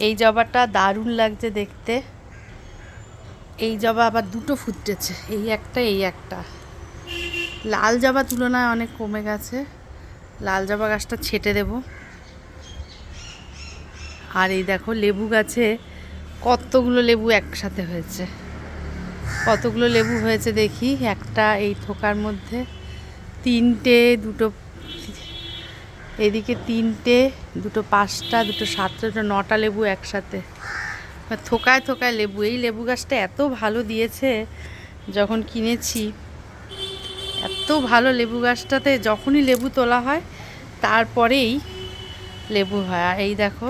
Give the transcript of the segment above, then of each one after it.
এই জবাটা দারুণ লাগছে দেখতে। এই জবা আবার দুটো ফুটেছে, এই একটা। লাল জবা তুলনায় অনেক কমে গেছে, লাল জবা গাছটা ছেটে দেব। আর এই দেখো লেবু গাছে কতগুলো লেবু একসাথে হয়েছে, কতগুলো লেবু হয়েছে দেখি। একটা এই থোকার মধ্যে, তিনটে, দুটো এদিকে, তিনটে, দুটো পাঁচটা, দুটো সাতটা, দুটো নটা লেবু একসাথে, থোকায় থোকায় লেবু। এই লেবু গাছটা এত ভালো দিয়েছে যখন কিনেছি, এত ভালো লেবু গাছটাতে। যখনই লেবু তোলা হয় তারপরেই লেবু হয়। আর এই দেখো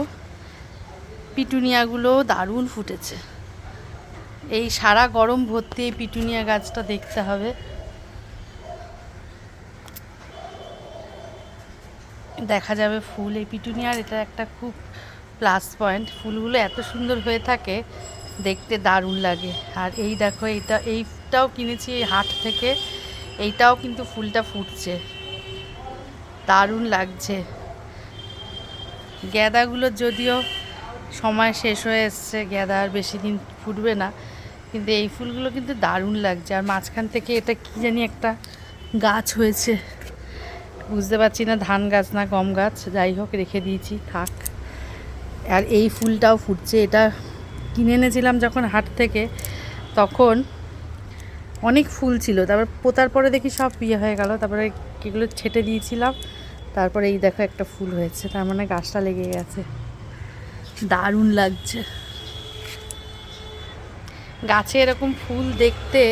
পিটুনিয়াগুলো দারুণ ফুটেছে। এই সারা গরম ভর্তি এই পিটুনিয়া গাছটা দেখতে হবে, দেখা যাবে ফুল। এই পিটুনিয়ার এটা একটা খুব প্লাস পয়েন্ট, ফুলগুলো এত সুন্দর হয়ে থাকে, দেখতে দারুণ লাগে। আর এই দেখো এইটাও কিনেছি এই হাট থেকে, এইটাও কিন্তু ফুলটা ফুটছে, দারুণ লাগছে। গ্যাদাগুলো যদিও সময় শেষ হয়ে এসছে, গ্যাদা আর বেশি দিন ফুটবে না, কিন্তু এই ফুলগুলো কিন্তু দারুণ লাগছে। আর মাঝখান থেকে এটা কি জানি একটা গাছ হয়েছে, বুঝতে পারছি না ধান গাছ না গম গাছ, যাই হোক রেখে দিয়েছি, থাক। আর এই ফুলটাও ফুটছে, এটা কিনে এনেছিলাম যখন হাট থেকে, তখন অনেক ফুল ছিল, তারপর পোতার পরে দেখি সব হয়ে গেল, তারপরে এগুলো ছেটে দিয়েছিলাম, তারপরে এই দেখো একটা ফুল হয়েছে, তার মানে গাছটা লেগে গেছে, দারুণ লাগছে। গাছে এরকম ফুল দেখতে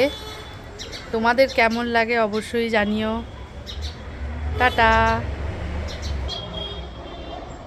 তোমাদের কেমন লাগে অবশ্যই জানিও। টাটা।